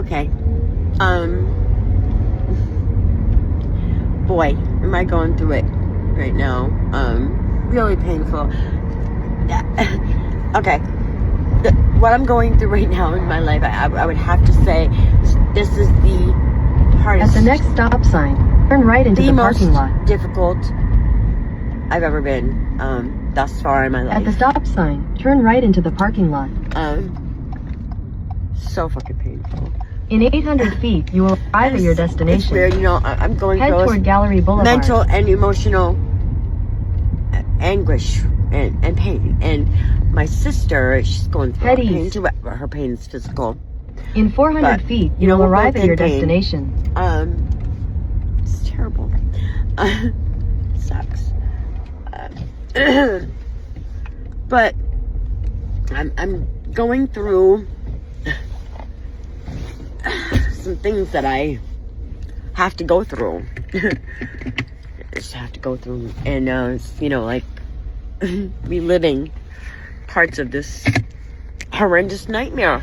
Okay. Boy, am I going through it right now. Really painful. Okay. What I'm going through right now in my life, I would have to say, this is the hardest. At the next stop sign, turn right into the parking lot. The most difficult I've ever been, thus far in my life. At the stop sign, turn right into the parking lot. So fucking painful. In 800 feet, you will arrive at your destination. It's weird, I'm going Head through toward Gallery Boulevard. mental and emotional anguish and pain. And my sister, she's going through pain too. Her pain's physical. In 400 feet, you will arrive at your destination. It's terrible. Sucks. But I'm going through some things that I have to go through. Just have to go through, and like reliving parts of this horrendous nightmare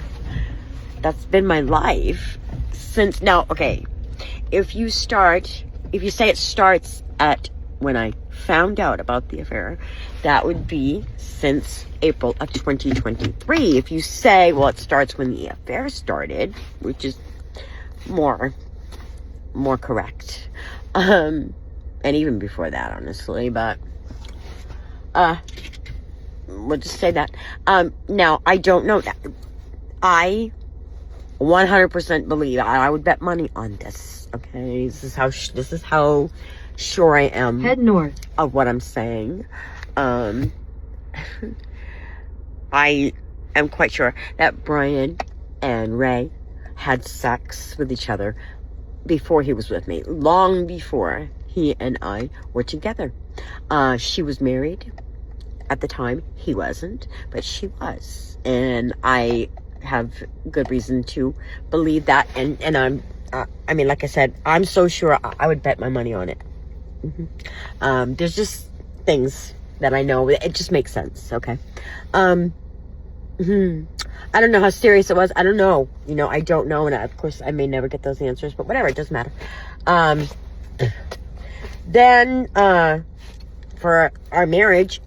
that's been my life since now. Okay, if you say it starts at when I found out about the affair, that would be since April of 2023. If you say, well, it starts when the affair started, which is more correct, and even before that, honestly, but we'll just say that. Now, I don't know that. I 100% believe, I would bet money on this. Okay, this is how sure I am. Head north of what I'm saying. I am quite sure that Brian and Ray had sex with each other before he was with me, long before he and I were together. She was married at the time. He wasn't, but she was, and I have good reason to believe that. And I'm like I said, I'm so sure I would bet my money on it. There's just things that I know, it just makes sense. Okay. I don't know how serious it was. I don't know. I don't know. And of course I may never get those answers, but whatever, it doesn't matter. Then, for our marriage,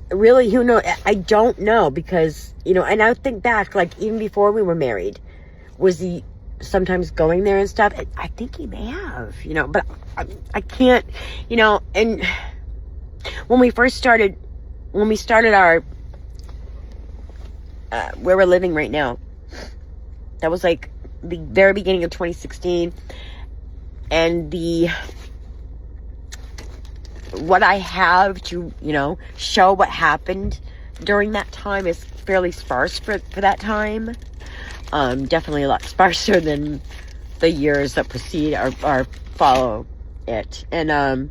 really, I don't know, because, and I think back, like, even before we were married, was he sometimes going there and stuff? I think he may have, but I can't, and when we started our, where we're living right now, that was like the very beginning of 2016, and what I have to, show what happened during that time is fairly sparse for that time. Definitely a lot sparser than the years that precede or follow it. And,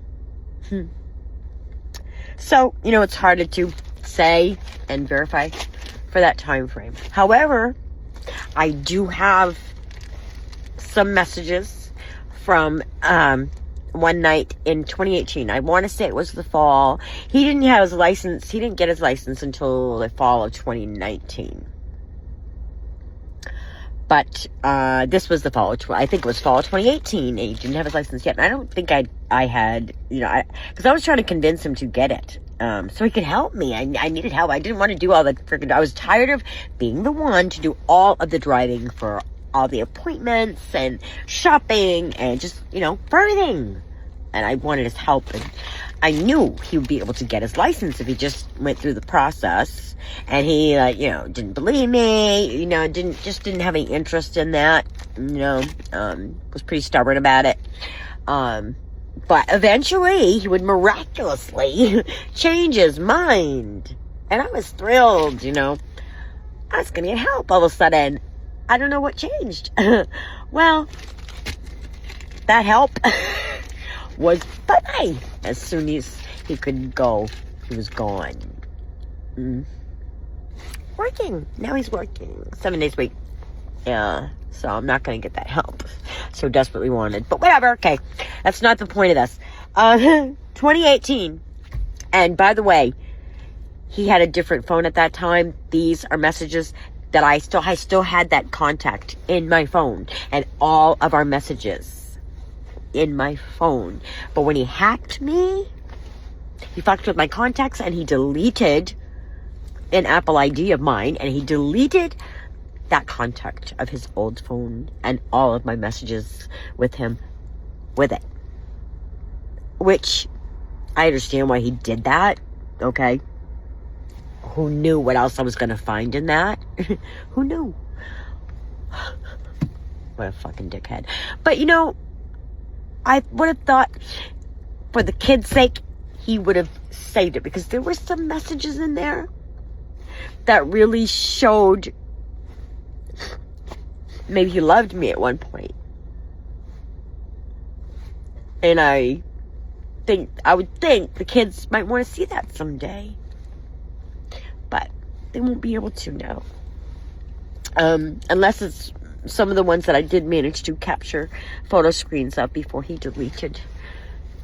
so, it's harder to say and verify for that time frame. However, I do have some messages from, one night in 2018. I want to say it was the fall. He didn't get his license until the fall of 2019. But this was the fall I think it was fall of 2018. He didn't have his license yet. And I don't think I had, because I was trying to convince him to get it. So he could help me. I needed help. I didn't want to do all the freaking, I was tired of being the one to do all of the driving for all the appointments and shopping and just, for everything. And I wanted his help, and I knew he would be able to get his license if he just went through the process. And he, didn't believe me, didn't have any interest in that, was pretty stubborn about it. But eventually he would miraculously change his mind. And I was thrilled, I was going to get help all of a sudden. I don't know what changed. Well, that help was bye-bye. As soon as he could go, he was gone. Working. Now he's working 7 days a week. Yeah, so I'm not going to get that help so desperately wanted. But whatever, okay. That's not the point of this. 2018. And by the way, he had a different phone at that time. These are messages that I still had that contact in my phone and all of our messages in my phone. But when he hacked me, he fucked with my contacts and he deleted an Apple ID of mine, and he deleted that contact of his old phone and all of my messages with him with it. Which, I understand why he did that, okay? Who knew what else I was going to find in that? Who knew? What a fucking dickhead. But, you know, I would have thought, for the kid's sake, he would have saved it. Because there were some messages in there that really showed maybe he loved me at one point. And I would think the kids might want to see that someday. But they won't be able to now. Unless it's some of the ones that I did manage to capture photo screens of before he deleted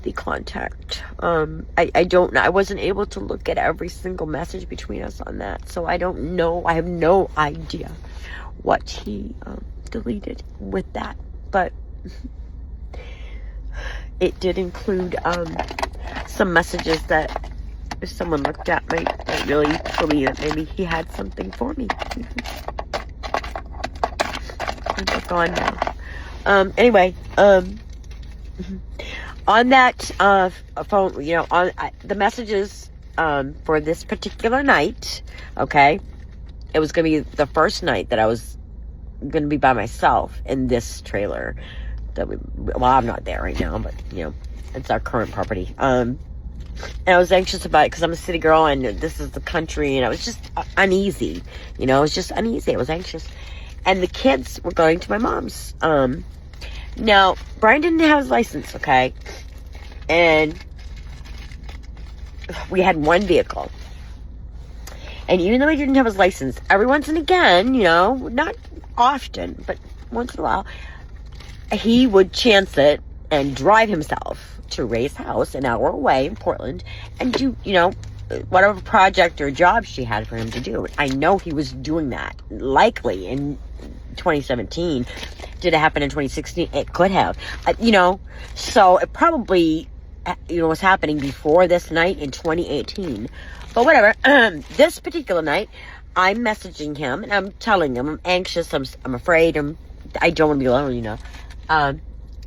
the contact. I don't know. I wasn't able to look at every single message between us on that. So I don't know. I have no idea what he deleted with that. But it did include some messages that if someone looked at might really believe that maybe he had something for me. They're gone now. Anyway, on that phone, you know, on the messages for this particular night, okay, it was going to be the first night that I was going to be by myself in this trailer. Well, I'm not there right now, but, you know, it's our current property. And I was anxious about it because I'm a city girl and this is the country, and I was just uneasy. You know, I was just uneasy. I was anxious. And the kids were going to my mom's. Now, Brian didn't have his license, okay? And we had one vehicle. And even though he didn't have his license, every once and again, you know, not often, but once in a while, he would chance it and drive himself to Ray's house an hour away in Portland and do, you know, whatever project or job she had for him to do. I know he was doing that, likely in 2017. Did it happen in 2016? It could have. You know, so it probably, you know, was happening before this night in 2018. But whatever. This particular night, I'm messaging him and I'm telling him I'm anxious, I'm afraid, I don't want to be alone, you know.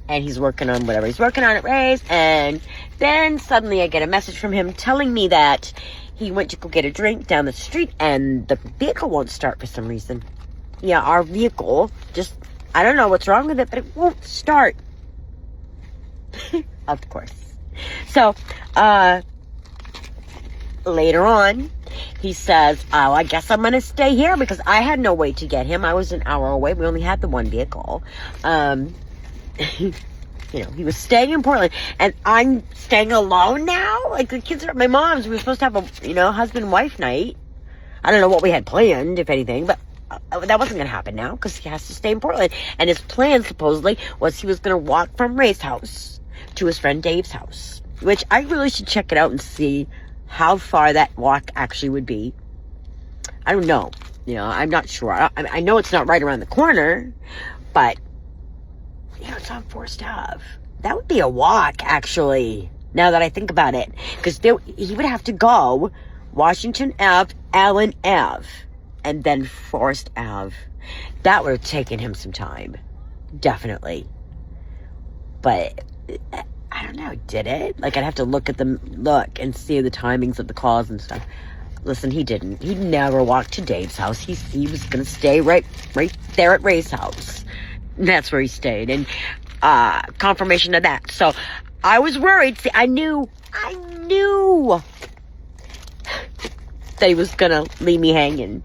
And he's working on whatever he's working on at Ray's. And then suddenly I get a message from him telling me that he went to go get a drink down the street and the vehicle won't start for some reason. Yeah, our vehicle just, I don't know what's wrong with it, but it won't start. Of course. So, later on, he says, oh, I guess I'm going to stay here because I had no way to get him. I was an hour away. We only had the one vehicle. You know, he was staying in Portland and I'm staying alone now. Like, the kids are at my mom's. We were supposed to have a, you know, husband-wife night. I don't know what we had planned, if anything, but that wasn't going to happen now because he has to stay in Portland. And his plan, supposedly, was he was going to walk from Ray's house to his friend Dave's house, which I really should check it out and see how far that walk actually would be. I don't know. You know, I'm not sure. I know it's not right around the corner, but, you know, it's on Forest Ave. That would be a walk, actually, now that I think about it. Because he would have to go Washington Ave, Allen Ave, and then Forest Ave. That would have taken him some time. Definitely. But I don't know, did it? Like, I'd have to look and see the timings of the calls and stuff. Listen, he didn't. He never walked to Dave's house. He was going to stay right there at Ray's house. That's where he stayed. And confirmation of that. So I was worried. See, I knew that he was going to leave me hanging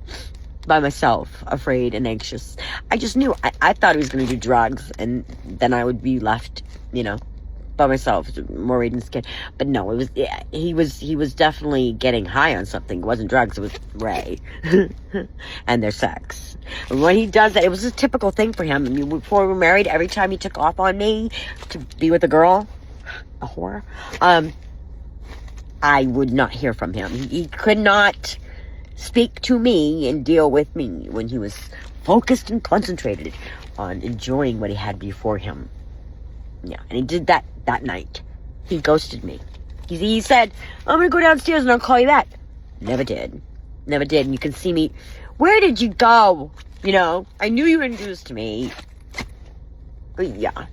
by myself, afraid and anxious. I just knew. I thought he was going to do drugs, and then I would be left, you know, by myself, worried and scared. But no, he was definitely getting high on something. It wasn't drugs, it was Ray and their sex. When he does that, it was a typical thing for him. I mean, before we were married, every time he took off on me to be with a girl, a whore, I would not hear from him. He could not speak to me and deal with me when he was focused and concentrated on enjoying what he had before him. Yeah, and he did that night. He ghosted me. He said, I'm going to go downstairs and I'll call you back. Never did. Never did. And you can see me. Where did you go? You know, I knew you were introduced to me. But yeah.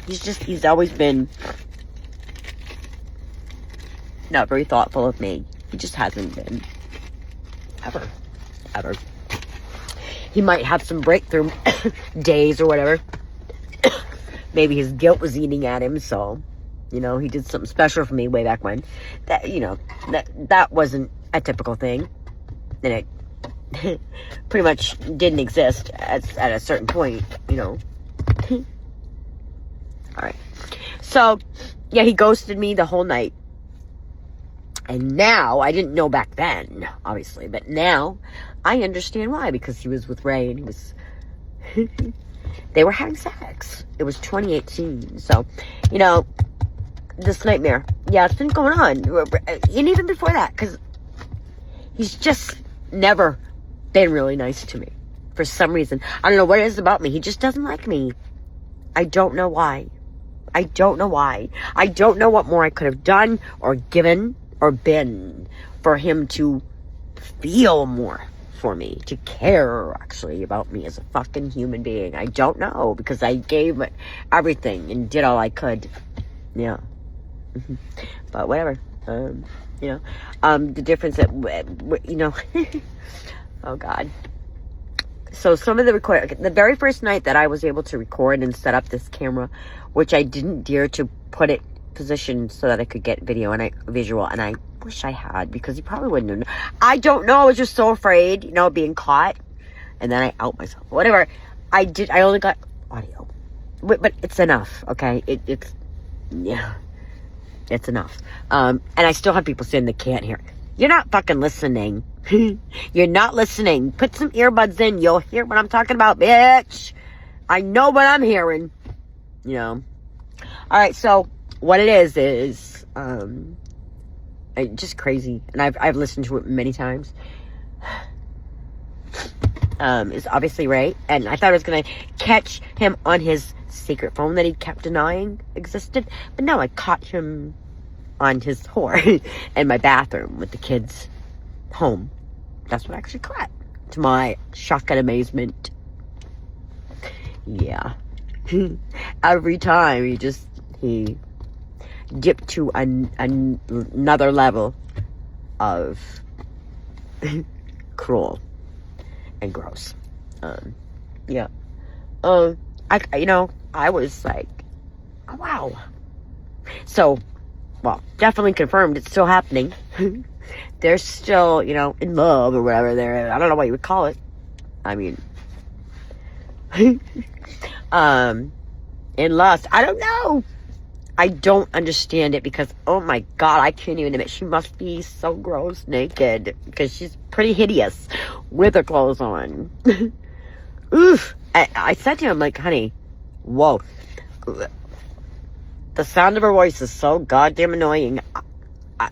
He's always been not very thoughtful of me. He just hasn't been. Ever. He might have some breakthrough days or whatever. Maybe his guilt was eating at him, so, you know, he did something special for me way back when. That, you know, that wasn't a typical thing. And it pretty much didn't exist at a certain point, you know. Alright. So, yeah, he ghosted me the whole night. And now, I didn't know back then, obviously, but now I understand why, because he was with Ray and he was... they were having sex. It was 2018, so, you know, this nightmare. Yeah, it's been going on. And even before that, because he's just never been really nice to me. For some reason. I don't know what it is about me. He just doesn't like me. I don't know why. I don't know why. I don't know what more I could have done or given or been for him to feel more for me, to care actually about me as a fucking human being. I don't know, because I gave everything and did all I could. Yeah. But whatever. You know, the difference that, you know, oh God. So some of the very first night that I was able to record and set up this camera, which I didn't dare to put it positioned so that I could get visual, and I wish I had, because he probably wouldn't have known. I don't know, I was just so afraid, you know, being caught, and then I out myself. Whatever. I only got audio. But it's enough, okay? It's enough. And I still have people saying they can't hear. You're not fucking listening. You're not listening. Put some earbuds in. You'll hear what I'm talking about, bitch. I know what I'm hearing. You know. Alright, so what it is just crazy. And I've listened to it many times. Is obviously Ray. And I thought I was going to catch him on his secret phone that he kept denying existed. But no, I caught him on his whore in my bathroom with the kids home. That's what I actually caught, to my shock and amazement. Yeah. Every time he dipped to another level of cruel and gross. Yeah. I was like, oh, wow. So, well, definitely confirmed it's still happening. They're still, you know, in love or whatever. I don't know what you would call it. I mean, in lust. I don't know. I don't understand it, because, oh my God, I can't even admit. She must be so gross naked, because she's pretty hideous with her clothes on. Oof. I said to him, like, honey, whoa. The sound of her voice is so goddamn annoying.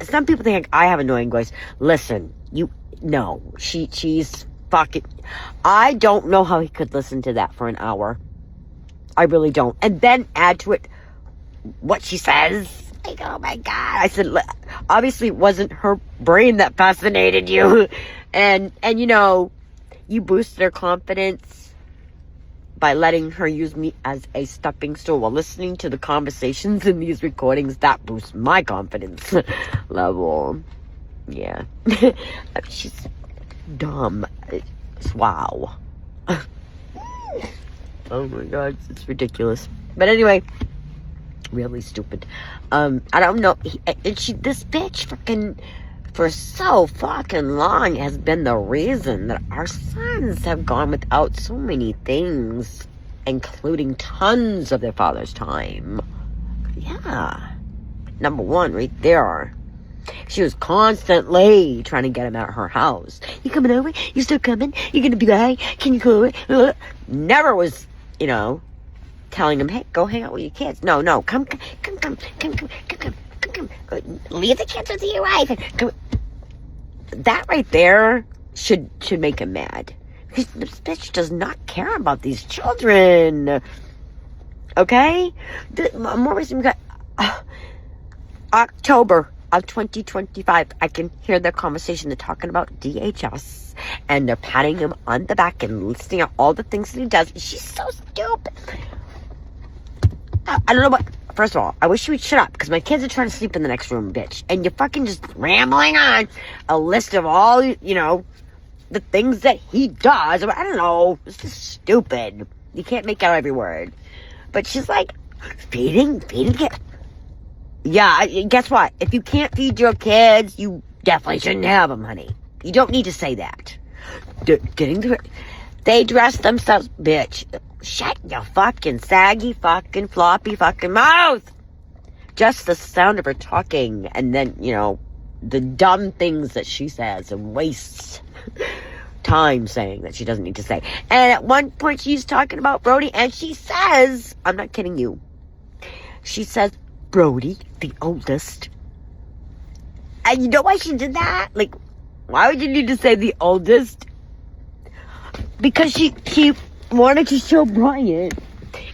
Some people think I have an annoying voice. Listen, she's fucking... I don't know how he could listen to that for an hour. I really don't. And then add to it what she says. Like, oh my God. I said, obviously it wasn't her brain that fascinated you. And you know, you boosted her confidence by letting her use me as a stepping stone while listening to the conversations in these recordings. That boosts my confidence level. Yeah. She's dumb. Wow. Oh my God, it's ridiculous. But anyway, really stupid. I don't know. This bitch for so fucking long has been the reason that our sons have gone without so many things, including tons of their father's time. Yeah. Number one right there. She was constantly trying to get him out of her house. You coming over? You still coming? You gonna be by? Can you go over? Never was, you know, telling him, hey, go hang out with your kids. No, come. Leave the kids with your wife. Come. that right there should make him mad. Because this bitch does not care about these children. Okay? More reason we got October of 2025. I can hear their conversation. They're talking about DHS. And they're patting him on the back and listing out all the things that he does. She's so stupid. I don't know what. First of all, I wish you would shut up, because my kids are trying to sleep in the next room, bitch. And you're fucking just rambling on a list of all, the things that he does. I don't know. It's just stupid. You can't make out every word. But she's like, feeding kids. Yeah, guess what? If you can't feed your kids, you definitely shouldn't have them, honey. You don't need to say that. They dress themselves, bitch. Shut your fucking saggy, fucking floppy, fucking mouth. Just the sound of her talking, and then, the dumb things that she says and wastes time saying that she doesn't need to say. And at one point she's talking about Brody, and she says, I'm not kidding you, she says, Brody, the oldest. And you know why she did that? Like, why would you need to say the oldest? Because she wanted to show Brian.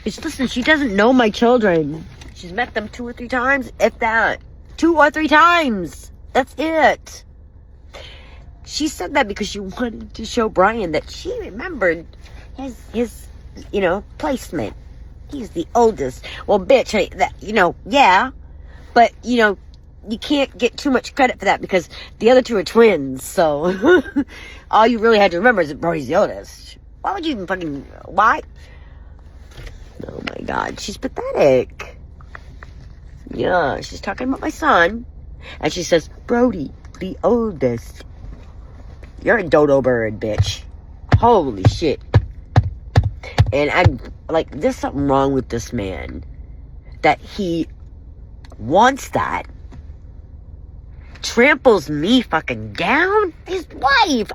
Listen, she doesn't know my children. She's met them 2 or 3 times, if that. 2 or 3 times. That's it. She said that because she wanted to show Brian that she remembered his placement. He's the oldest. Well, bitch, yeah. But, you can't get too much credit for that, because the other 2 are twins, so all you really had to remember is that Brody's the oldest. Why would you even fucking... Why? Oh my God, she's pathetic. Yeah, she's talking about my son, and she says, Brody, the oldest. You're a dodo bird, bitch. Holy shit. And I'm like, there's something wrong with this man, that he wants that, tramples me fucking down, his wife.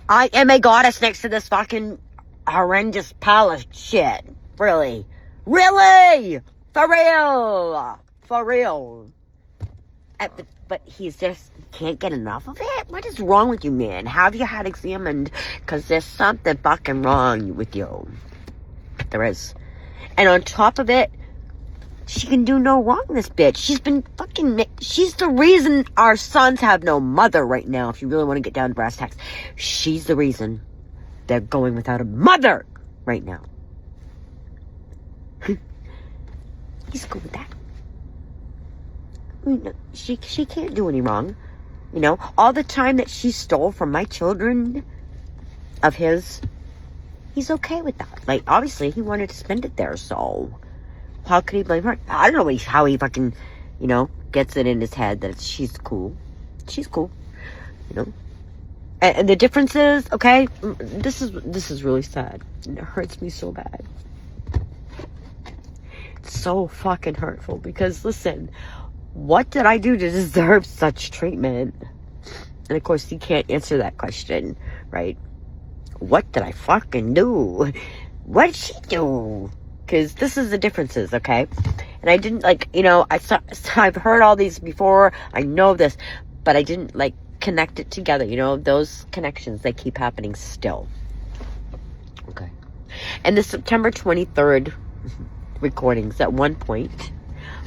I am a goddess next to this fucking horrendous pile of shit. Really? For real. But he's just can't get enough of it. What is wrong with you, man? Have you had examined? Because there's something fucking wrong with you. There is. And on top of it, she can do no wrong, this bitch. She's the reason our sons have no mother right now, if you really want to get down to brass tacks. She's the reason they're going without a mother right now. He's cool with that. She can't do any wrong. All the time that she stole from my children of his, he's okay with that. Like, obviously, he wanted to spend it there, so how could he blame her? I don't know how he fucking, gets it in his head that she's cool. She's cool, And the difference is, okay, this is really sad. And it hurts me so bad. It's so fucking hurtful, because, listen, what did I do to deserve such treatment? And of course, you can't answer that question, right? What did I fucking do? What did she do? Because this is the differences, okay? And I didn't, I've heard all these before. I know this, but I didn't, connect it together. Those connections, they keep happening still. Okay. And the September 23rd recordings, at one point,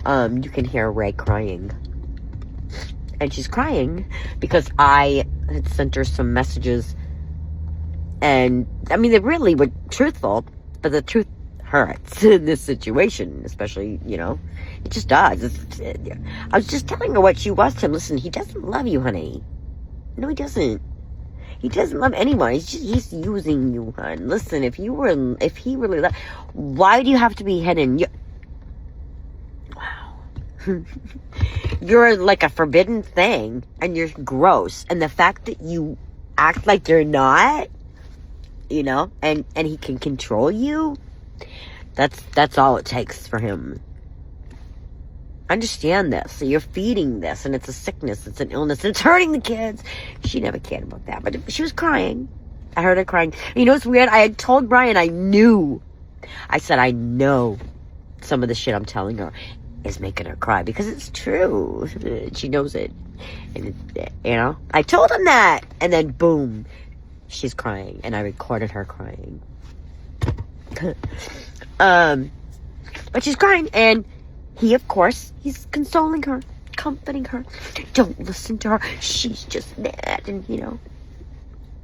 you can hear Ray crying. And she's crying because I had sent her some messages. And, they really were truthful, but the truth hurts in this situation, especially, it just does. I was just telling her what she was to him. Listen, he doesn't love you, honey. No, he doesn't. He doesn't love anyone. He's using you, hon. Listen, if he really loved, why do you have to be hidden? Wow. You're like a forbidden thing, and you're gross. And the fact that you act like you're not, and he can control you, that's all it takes for him. Understand this. So you're feeding this, and it's a sickness, it's an illness, and it's hurting the kids. She never cared about that, but she was crying. I heard her crying. It's weird. I had told Brian, I said, I know some of the shit I'm telling her is making her cry, because it's true. She knows it. And, I told him that. And then, boom, she's crying. And I recorded her crying. But she's crying. And he, of course, he's consoling her, comforting her. Don't listen to her. She's just mad. And,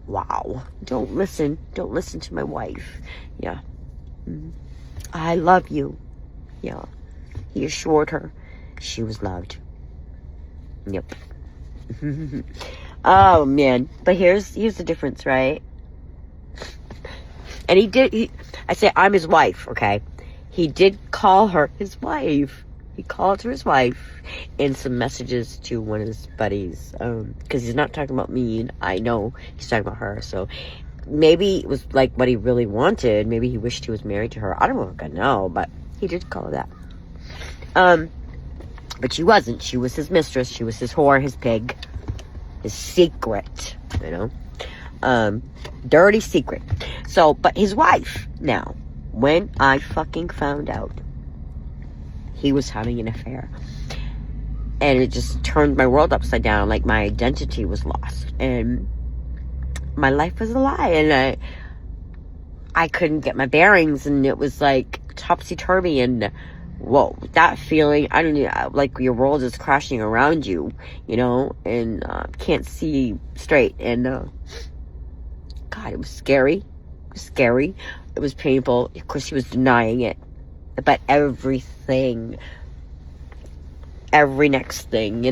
wow. Don't listen to my wife. Yeah. I love you. Yeah. He assured her she was loved. Yep. Oh, man. But here's the difference, right? And I say I'm his wife, okay? He did call her his wife. He called her his wife in some messages to one of his buddies. Because he's not talking about me, and I know he's talking about her. So maybe it was like what he really wanted. Maybe he wished he was married to her. I don't know, but he did call her that. But she wasn't. She was his mistress. She was his whore, his pig, his secret, dirty secret. So, but his wife, now, when I fucking found out he was having an affair, and it just turned my world upside down, like my identity was lost, and my life was a lie, and I couldn't get my bearings, and it was like topsy-turvy, and whoa, that feeling, I don't know, like your world is crashing around you, and can't see straight, and God, it was scary. It was painful. Of course, he was denying it, but every next thing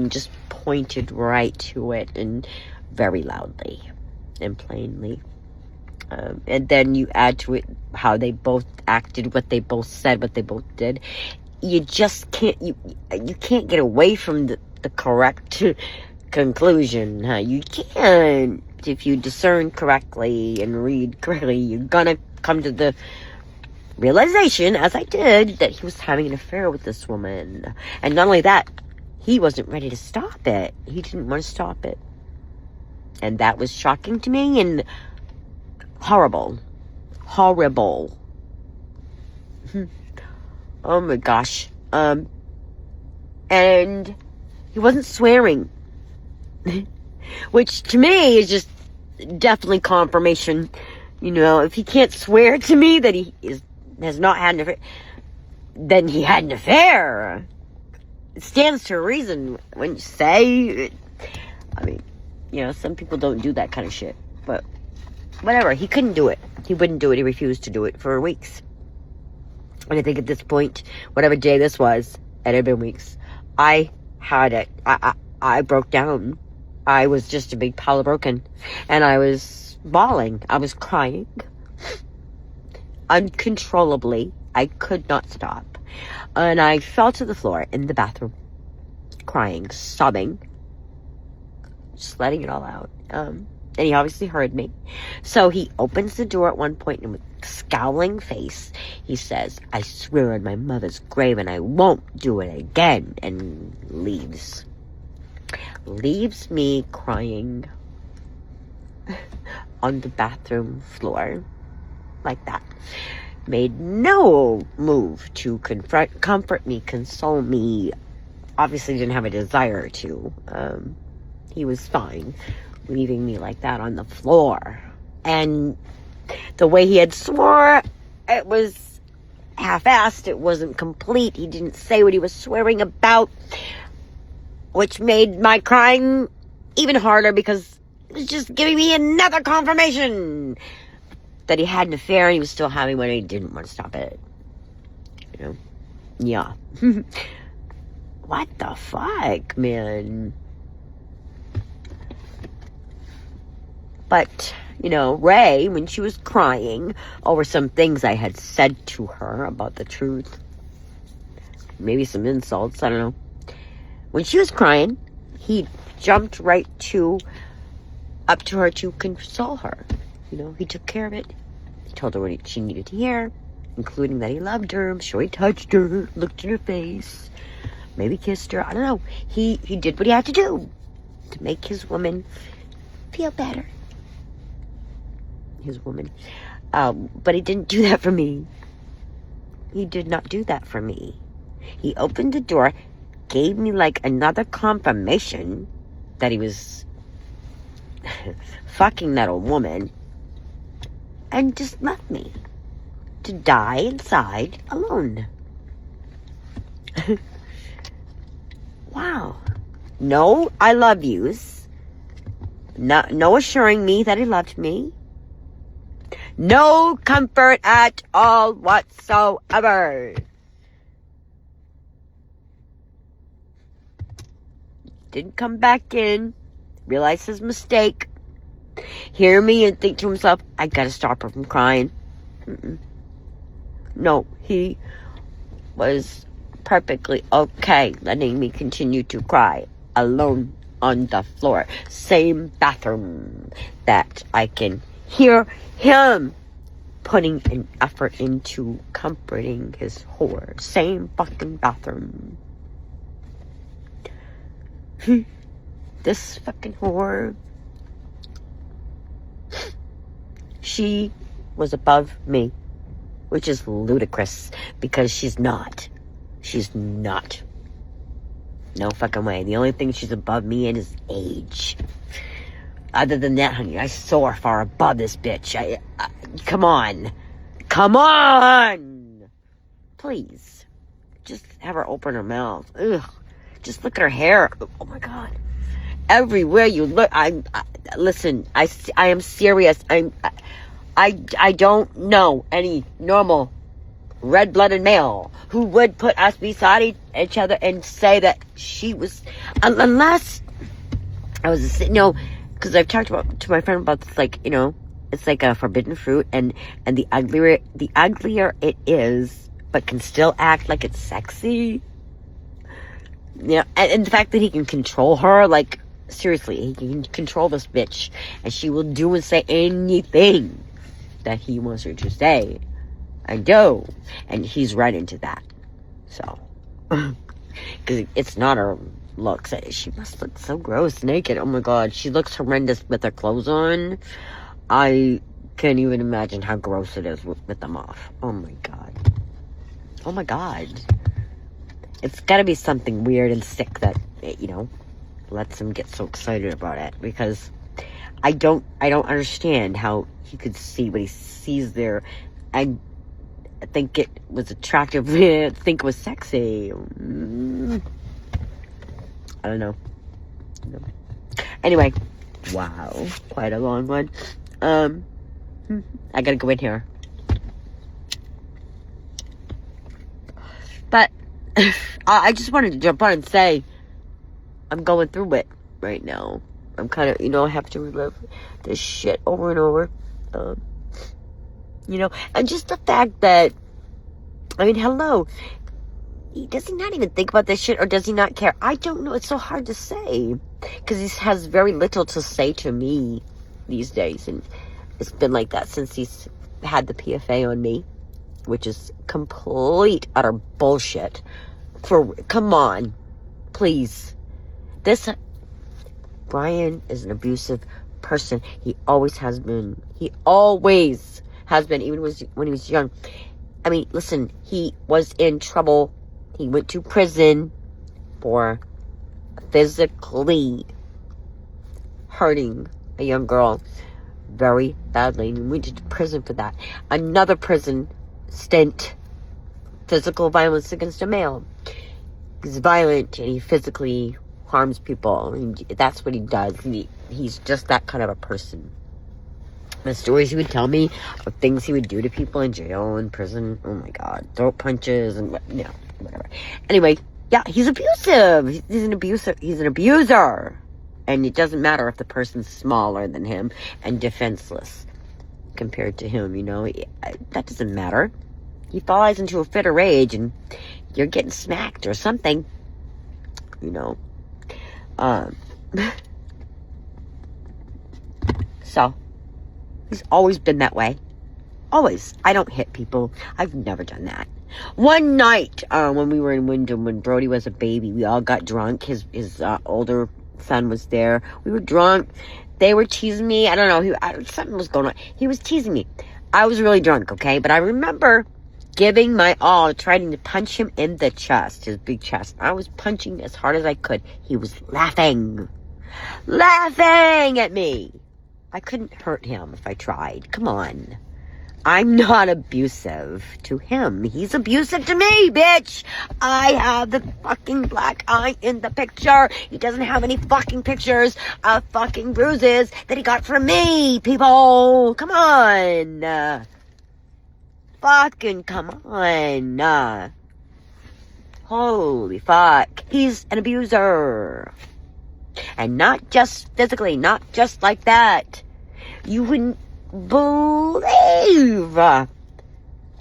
just pointed right to it, and very loudly and plainly. And then you add to it how they both acted, what they both said, what they both did. You just can't, you can't get away from the correct conclusion. You can't. If you discern correctly and read correctly, you're gonna come to the realization, as I did, that he was having an affair with this woman. And not only that, he wasn't ready to stop it. He didn't want to stop it. And that was shocking to me and horrible. Oh my gosh. And he wasn't swearing. Which to me is just definitely confirmation. If he can't swear to me that he has not had an affair, then he had an affair. It stands to reason when you say, some people don't do that kind of shit. But whatever, he couldn't do it. He wouldn't do it. He refused to do it for weeks. And I think at this point, whatever day this was, it had been weeks, I had it. I broke down. I was just a big pile of broken. And I was bawling. I was crying. Uncontrollably. I could not stop. And I fell to the floor in the bathroom. Crying, sobbing. Just letting it all out. And he obviously heard me. So he opens the door at one point and with scowling face, he says, "I swear on my mother's grave and I won't do it again," and leaves. Leaves me crying on the bathroom floor like that. Made no move to comfort me, console me. Obviously didn't have a desire to. He was fine leaving me like that on the floor. And the way he had swore, it was half-assed. It wasn't complete. He didn't say what he was swearing about, which made my crying even harder because it was just giving me another confirmation that he had an affair and he was still having one and he didn't want to stop it. Yeah. What the fuck, man? But, Ray, when she was crying over some things I had said to her about the truth, maybe some insults, I don't know. When she was crying, he jumped right up to her to console her. He took care of it. He told her what she needed to hear, including that he loved her. I'm sure he touched her, looked in her face, maybe kissed her. I don't know. He did what he had to do to make his woman feel better. His woman. But he didn't do that for me. He did not do that for me. He opened the door gave me like another confirmation that he was fucking that old woman, and just left me to die inside alone. Wow. No I love yous. No assuring me that he loved me. No comfort at all whatsoever. Didn't come back in, realize his mistake, hear me and think to himself, I gotta stop her from crying. No, he was perfectly okay letting me continue to cry alone on the floor. Same bathroom that I can hear him putting an effort into comforting his whore. Same fucking bathroom. This fucking whore, she was above me, which is ludicrous because she's not. She's not. No fucking way. The only thing she's above me in is age. Other than that, honey, I soar far above this bitch. Come on. Come on! Please. Just have her open her mouth. Ugh. Just look at her hair. Oh my God. Everywhere you look, listen, I am serious. I don't know any normal red-blooded male who would put us beside each other and say that she was, unless I was, because I've talked to my friend about this, like, it's like a forbidden fruit, and the uglier it is, but can still act like it's sexy. And the fact that he can control her, like, seriously, he can control this bitch, and she will do and say anything that he wants her to say and do, and he's right into that. So, because it's not her looks. She must look so gross naked. Oh my God, she looks horrendous with her clothes on. I can't even imagine how gross it is with them off. Oh my God. Oh my God. It's got to be something weird and sick that, lets him get so excited about it, because I don't understand how he could see what he sees there and think it was attractive, think it was sexy. I don't know. Anyway, wow, quite a long one. I gotta go in here. But I just wanted to jump on and say I'm going through it right now. I'm kind of, I have to relive this shit over and over. And just the fact that, hello, does he not even think about this shit, or does he not care? I don't know. It's so hard to say, because he has very little to say to me these days, and it's been like that since he's had the PFA on me, which is complete, utter bullshit. Come on, please. Brian is an abusive person. He always has been. He always has been, even when he was young. Listen, he was in trouble. He went to prison for physically hurting a young girl very badly, and he went to prison for that. Another prison stint, physical violence against a male. He's violent and he physically harms people. That's what he does. He's just that kind of a person. The stories he would tell me of things he would do to people in jail and prison. Oh my God. Throat punches and whatever. Anyway, yeah, he's abusive. He's an abuser. He's an abuser. And it doesn't matter if the person's smaller than him and defenseless compared to him, that doesn't matter. He falls into a fit of rage and you're getting smacked or something, So, he's always been that way. Always. I don't hit people. I've never done that. One night, when we were in Wyndham, when Brody was a baby, we all got drunk. His older son was there. We were drunk. They were teasing me. I don't know. Something was going on. He was teasing me. I was really drunk, okay? But I remember giving my all, trying to punch him in the chest, his big chest. I was punching as hard as I could. He was laughing at me. I couldn't hurt him if I tried. Come on. I'm not abusive to him. He's abusive to me, bitch. I have the fucking black eye in the picture. He doesn't have any fucking pictures of fucking bruises that he got from me, people. Come on. Fucking come on. Holy fuck. He's an abuser. And not just physically, not just like that. You wouldn't believe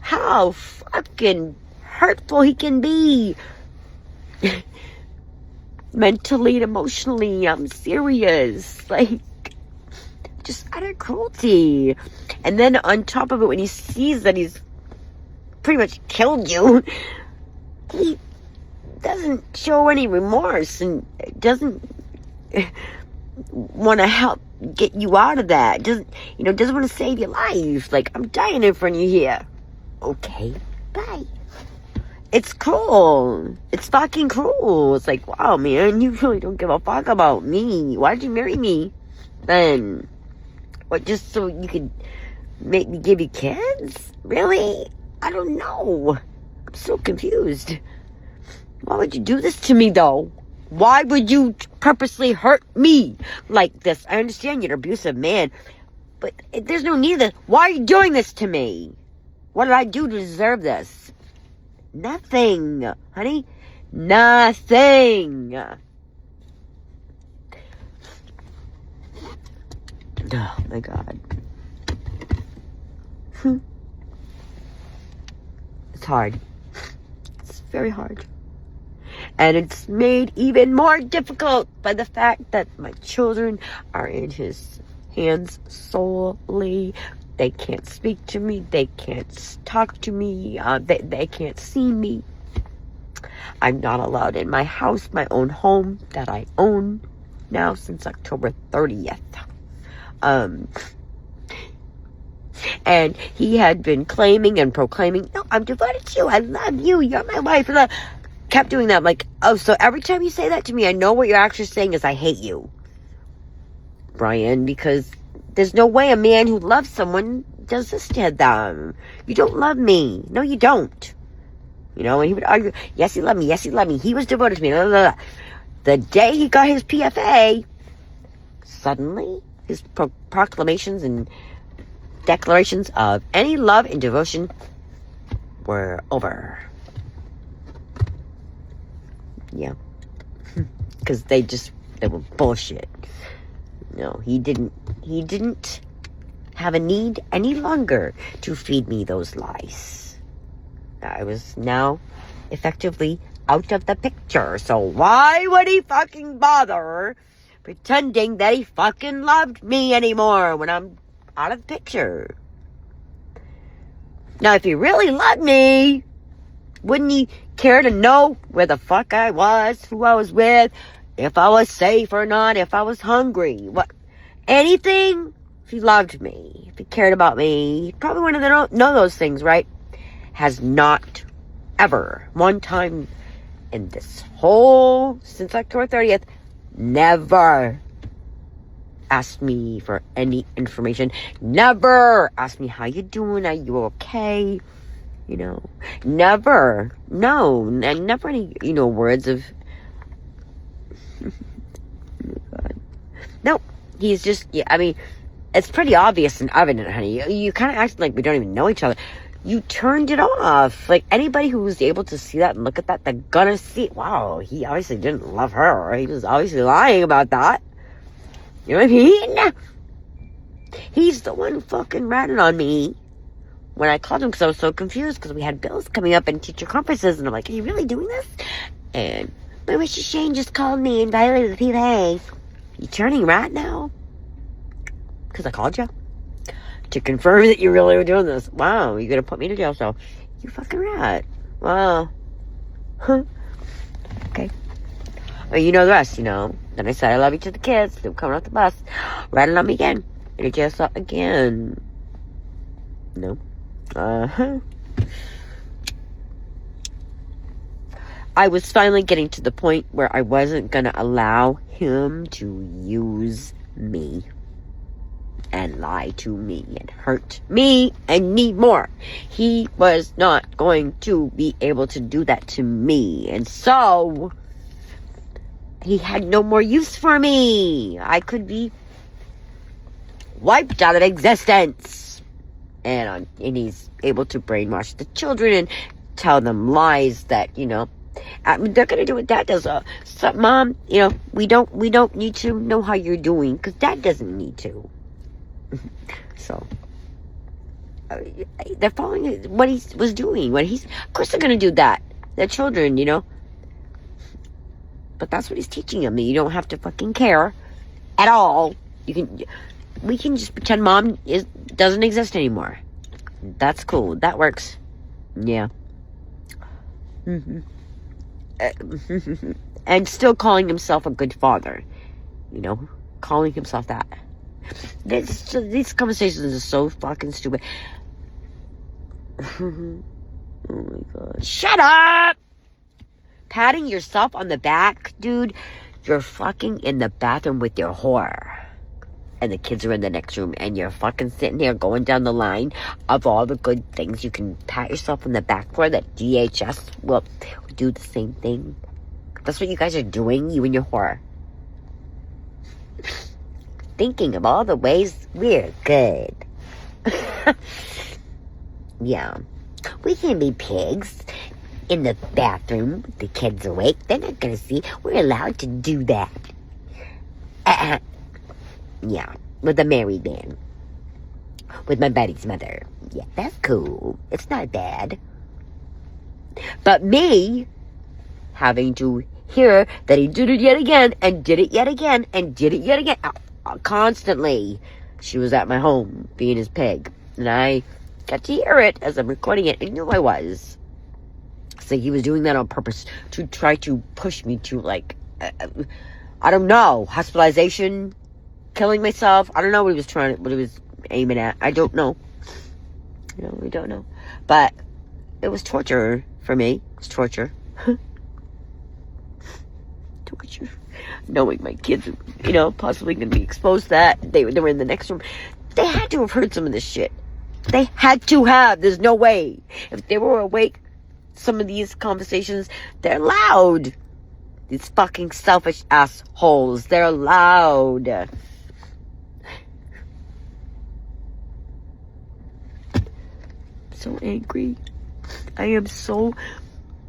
how fucking hurtful he can be. Mentally and emotionally, I'm serious. Like, just utter cruelty. And then on top of it, when he sees that he's pretty much killed you, he doesn't show any remorse and doesn't want to help get you out of that. Doesn't want to save your life. Like, I'm dying in front of you here. Okay, bye. It's cruel. It's fucking cruel. It's like, wow, man, you really don't give a fuck about me. Why did you marry me then? What, just so you could make me give you kids? Really? I don't know. I'm so confused. Why would you do this to me, though? Why would you purposely hurt me like this? I understand you're an abusive man, but there's no need of this. Why are you doing this to me? What did I do to deserve this? Nothing, honey. Nothing. Oh, my God. It's hard. It's very hard. And it's made even more difficult by the fact that my children are in his hands solely. They can't speak to me. They can't talk to me. They can't see me. I'm not allowed in my house, my own home that I own now since October 30th. And he had been claiming and proclaiming, no, I'm devoted to you. I love you. You're my wife. Kept doing that. I'm like, oh, so every time you say that to me, I know what you're actually saying is I hate you, Brian, because there's no way a man who loves someone does this to them. You don't love me. No, you don't. And he would argue, yes, he loved me. Yes, he loved me. He was devoted to me. Blah, blah, blah. The day he got his PFA, suddenly his proclamations and declarations of any love and devotion were over. Yeah. Because they were bullshit. No, he didn't have a need any longer to feed me those lies. I was now effectively out of the picture. So why would he fucking bother pretending that he fucking loved me anymore when I'm out of the picture? Now, if he really loved me, wouldn't he care to know where the fuck I was, who I was with, if I was safe or not, if I was hungry, what, anything? If he loved me, if he cared about me, he'd probably want to know those things, right? Has not ever, one time in this whole, since October 30th, never asked me for any information, never asked me how you doing, are you okay? Never, no, and never any, words of, no, he's just, it's pretty obvious and evident, honey. You kind of act like we don't even know each other. You turned it off. Like, anybody who was able to see that and look at that, they're gonna see, wow, he obviously didn't love her. He was obviously lying about that. You know what I mean? He's the one fucking ratted on me when I called him because I was so confused because we had bills coming up and teacher conferences, and I'm like, are you really doing this? And my Mr. Shane just called me and violated the PFA. You turning rat now? Because I called you to confirm that you really were doing this. Wow, you're gonna put me to jail, so you fucking rat. Wow. Huh. Okay. Well, you know the rest, Then I said I love you to the kids. They were coming off the bus, ratting on me again. In a jail cell again. No. I was finally getting to the point where I wasn't going to allow him to use me and lie to me and hurt me and need more. He was not going to be able to do that to me. And so he had no more use for me. I could be wiped out of existence. And he's able to brainwash the children and tell them lies that, you know, I mean, they're gonna do what Dad does. So, Mom, you know, we don't need to know how you're doing because Dad doesn't need to. So they're following what he was doing. Of course they're gonna do that. They're children, you know. But that's what he's teaching them. That you don't have to fucking care at all. We can just pretend Mom doesn't exist anymore. That's cool. That works. Yeah. And still calling himself a good father. You know, calling himself that. These conversations are so fucking stupid. Oh my God. Shut up! Patting yourself on the back, dude. You're fucking in the bathroom with your whore. And the kids are in the next room. And you're fucking sitting here going down the line of all the good things you can pat yourself on the back for. That DHS will do the same thing. That's what you guys are doing, you and your whore. Thinking of all the ways we're good. Yeah. We can be pigs in the bathroom with the kids awake. They're not gonna see. We're allowed to do that. Yeah. With a married man. With my buddy's mother. Yeah, that's cool. It's not bad. But me having to hear that he did it yet again, and did it yet again, and did it yet again. Constantly. She was at my home being his pig. And I got to hear it as I'm recording it. And you know I was. So he was doing that on purpose to try to push me to, like, I don't know, hospitalization, killing myself. I don't know what he was aiming at. I don't know. You know, we don't know. But it was torture for me. It was torture. Torture. Knowing my kids, you know, possibly going to be exposed to that. They were in the next room. They had to have heard some of this shit. They had to have. There's no way. If they were awake, some of these conversations, they're loud. These fucking selfish assholes. They're loud. So angry. I am so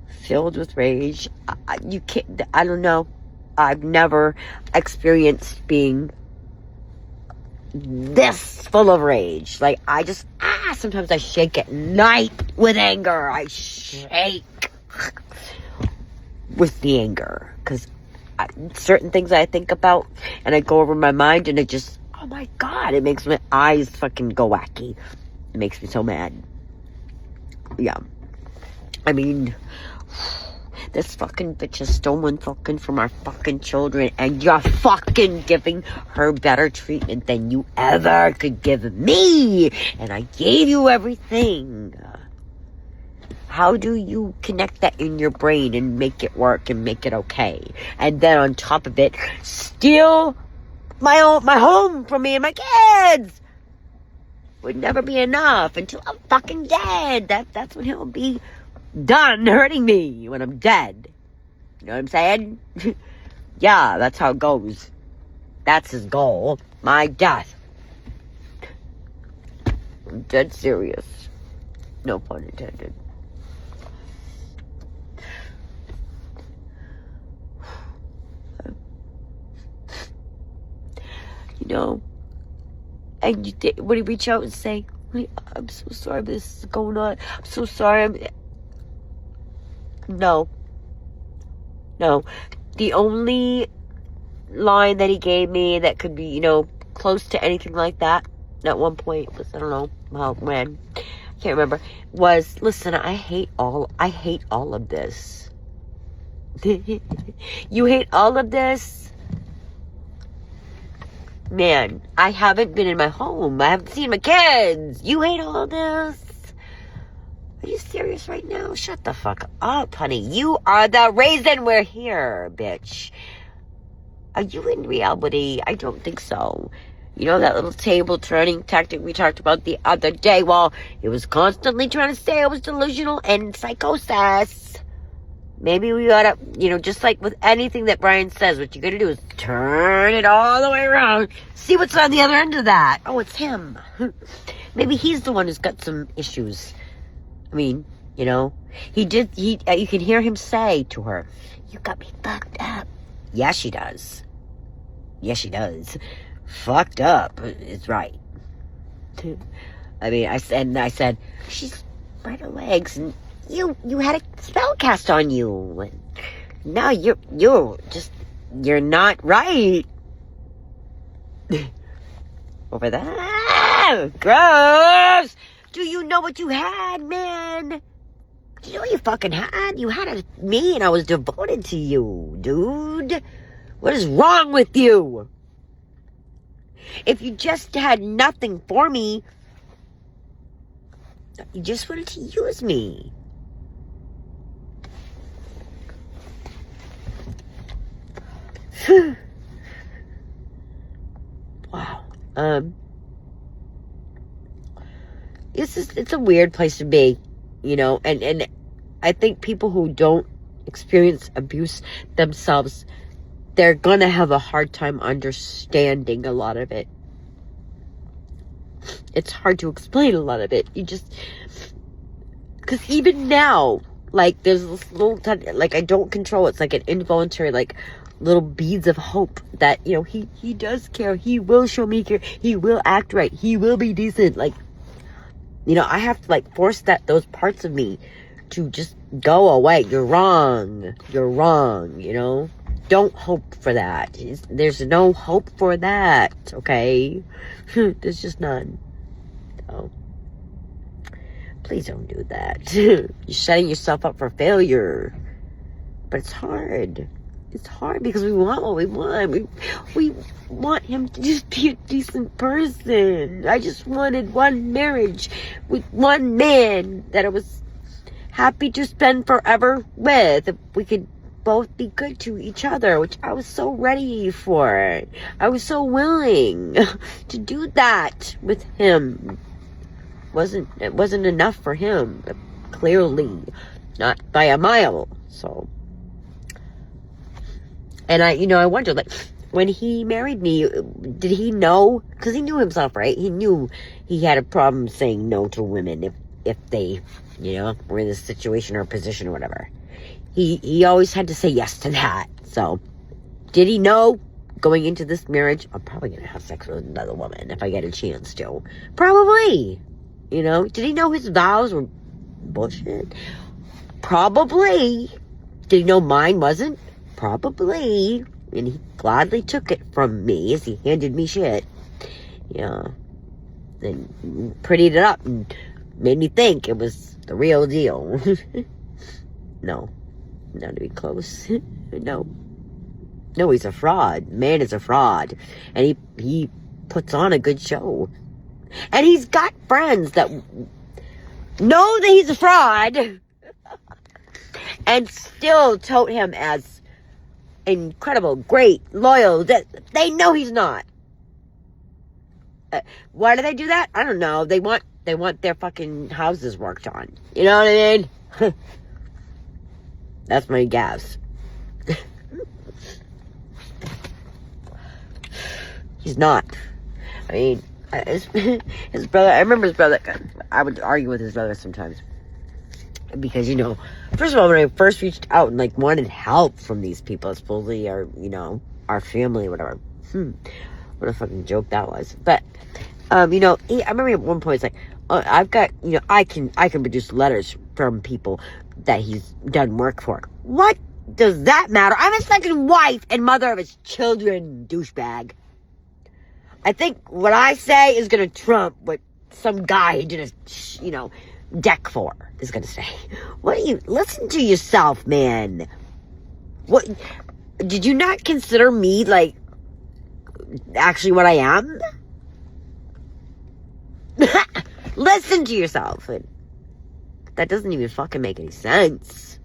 filled with rage. You can't, I don't know. I've never experienced being this full of rage. Like, I just, sometimes I shake at night with anger. I shake with the anger. Because certain things I think about and I go over my mind and it just, oh my God, it makes my eyes fucking go wacky. It makes me so mad. Yeah. I mean, this fucking bitch has stolen fucking from our fucking children, and you're fucking giving her better treatment than you ever could give me. And I gave you everything. How do you connect that in your brain and make it work and make it okay? And then on top of it, steal my home from me and my kids. Would never be enough until I'm fucking dead. That's when he'll be done hurting me, when I'm dead. You know what I'm saying? Yeah, that's how it goes. That's his goal. My death. I'm dead serious. No pun intended. You know, and would he reach out and say, I'm so sorry this is going on. I'm so sorry. No. The only line that he gave me that could be, you know, close to anything like that at one point was, I don't know when, I can't remember, was, listen, I hate all of this. You hate all of this? Man, I haven't been in my home. I haven't seen my kids. You hate all of this? Are you serious right now? Shut the fuck up, honey. You are the reason we're here, bitch. Are you in reality? I don't think so. You know that little table turning tactic we talked about the other day? Well, it was constantly trying to say I was delusional and psychosis. Maybe we oughta, just like with anything that Brian says, what you gotta do is turn it all the way around. See what's on the other end of that. Oh, it's him. Maybe he's the one who's got some issues. I mean, you can hear him say to her, "You got me fucked up." Yeah, she does. Yes, she does. Fucked up. It's right. I mean, I said, she's spread her legs, and you had a spell cast on you. And now you're not right. Over there. Gross. Do you know what you had, man? Do you know what you fucking had? You had me, and I was devoted to you, dude. What is wrong with you? If you just had nothing for me, you just wanted to use me. Wow. It's a weird place to be, and I think people who don't experience abuse themselves, they're gonna have a hard time understanding a lot of it. It's hard to explain a lot of it. Because even now, like, there's this little, like, I don't control it. It's like an involuntary, like, little beads of hope that, he does care. He will show me care. He will act right. He will be decent. Like, I have to, like, force those parts of me to just go away. You're wrong. You're wrong, Don't hope for that. There's no hope for that, okay? There's just none. So, please don't do that. You're setting yourself up for failure. But it's hard. It's hard because we want what we want. We want him to just be a decent person. I just wanted one marriage with one man that I was happy to spend forever with. If we could both be good to each other, which I was so ready for. I was so willing to do that with him. It wasn't enough for him, clearly, not by a mile. So, and I wonder, like, when he married me, did he know? Because he knew himself, right? He knew he had a problem saying no to women if they, were in this situation or position or whatever. He always had to say yes to that. So, did he know going into this marriage, I'm probably going to have sex with another woman if I get a chance to? Probably. Did he know his vows were bullshit? Probably. Did he know mine wasn't? Probably. And he gladly took it from me as he handed me shit. Then prettied it up and made me think it was the real deal. No. Not to be close. No, he's a fraud. Man is a fraud. And he puts on a good show. And he's got friends that know that he's a fraud and still tote him as incredible, great, loyal. They know he's not. Why do they do that? I don't know. They want their fucking houses worked on. You know what I mean? That's my guess. He's not. I mean, his brother, I remember his brother, I would argue with his brother sometimes. Because, first of all, when I first reached out and, like, wanted help from these people, supposedly our family or whatever. What a fucking joke that was. But, I remember at one point, it's like, I've got, I can produce letters from people that he's done work for. What does that matter? I'm his second wife and mother of his children, douchebag. I think what I say is gonna trump what some guy he did a, deck for is gonna say. Listen to yourself, man. What, did you not consider me, like, actually what I am? Listen to yourself. That doesn't even fucking make any sense.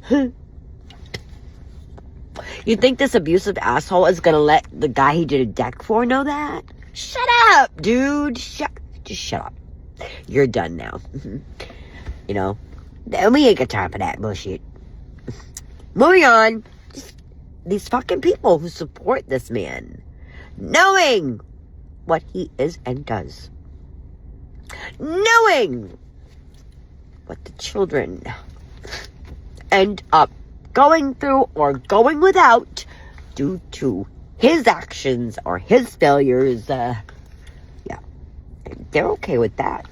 You think this abusive asshole is gonna let the guy he did a deck for know that? Shut up, dude. Just shut up. You're done now. You know? And we ain't got time for that bullshit. Moving on. Just these fucking people who support this man, knowing what he is and does. Knowing what the children end up going through or going without due to his actions or his failures. Yeah, they're okay with that.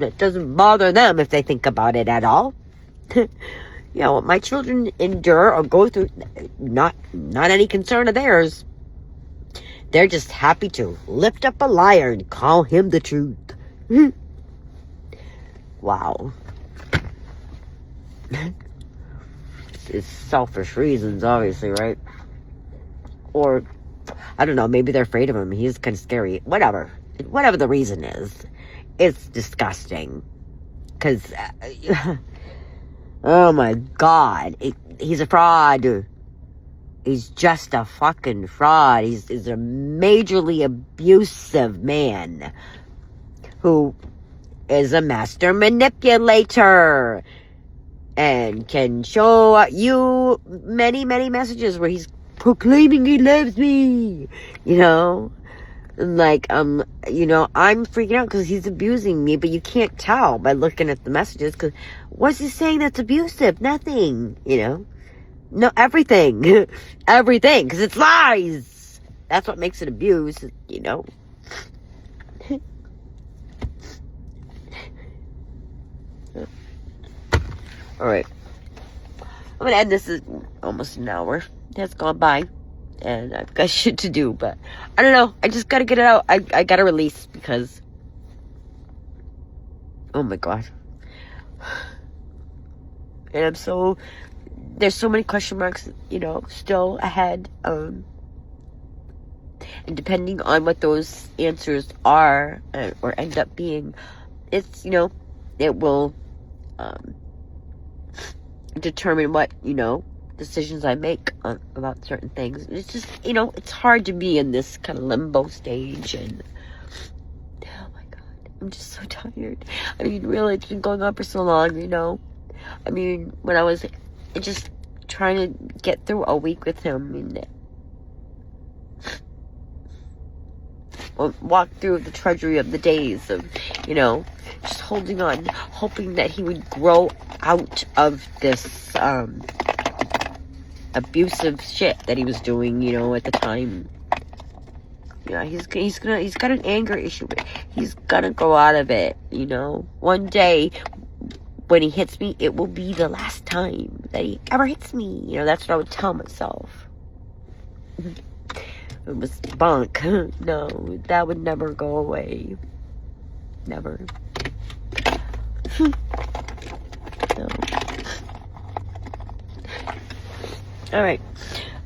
It doesn't bother them if they think about it at all. You know, what my children endure or go through, not any concern of theirs. They're just happy to lift up a liar and call him the truth. Wow. It's selfish reasons, obviously, right? Or, I don't know, maybe they're afraid of him. He's kind of scary. Whatever the reason is, it's disgusting. Because, oh my God, he's a fraud. He's just a fucking fraud. He's a majorly abusive man who is a master manipulator and can show you many, many messages where he's proclaiming he loves me, you know? Like, you know, I'm freaking out because he's abusing me, but you can't tell by looking at the messages, because what's he saying that's abusive? Nothing, you know? No, everything. Everything, because it's lies. That's what makes it abuse, you know? Alright. I'm gonna end this. Is almost an hour has gone by. And I've got shit to do, but I don't know. I just gotta get it out. I gotta release because, oh my God. And there's so many question marks, you know, still ahead. And depending on what those answers are or end up being, it's, you know, it will determine what, you know, decisions I make about certain things. It's just, you know, it's hard to be in this kind of limbo stage, and oh my God, I'm just so tired. I mean, really, it's been going on for so long, you know. I mean, when I was just trying to get through a week with him and walk through the treasury of the days of, you know, just holding on, hoping that he would grow out of this abusive shit that he was doing, you know, at the time. Yeah, he's got an anger issue, but he's gonna grow out of it, you know. One day, when he hits me, it will be the last time that he ever hits me. You know, that's what I would tell myself. It was bunk. No, that would never go away. Never. No. Alright.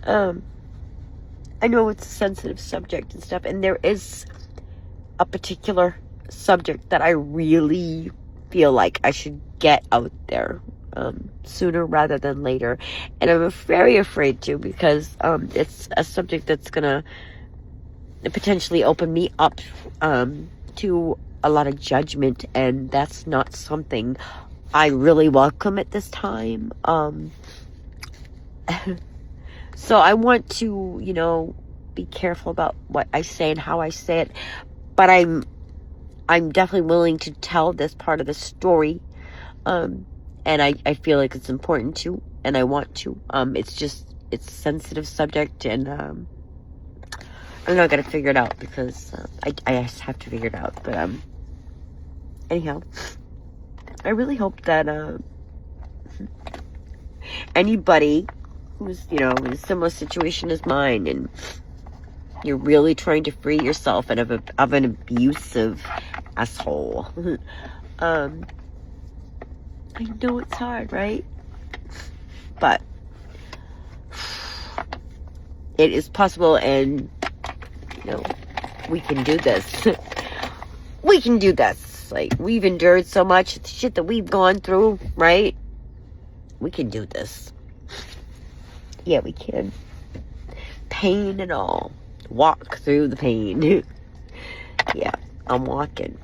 I know it's a sensitive subject and stuff, and there is a particular subject that I really feel like I should get out there sooner rather than later, and I'm very afraid to, because it's a subject that's gonna potentially open me up to a lot of judgment, and that's not something I really welcome at this time. So I want to, you know, be careful about what I say and how I say it, but I'm definitely willing to tell this part of the story, and I feel like it's important to, and I want to. It's a sensitive subject, and I don't know, I gotta figure it out, because I just have to figure it out. But anyhow, I really hope that anybody who's, you know, in a similar situation as mine, and you're really trying to free yourself out of an abusive asshole. I know it's hard, right? But it is possible, and, you know, we can do this. We can do this. Seriously. We've endured so much. The shit that we've gone through, right? We can do this. Yeah, we can. Pain and all. Walk through the pain. Yeah, I'm walking.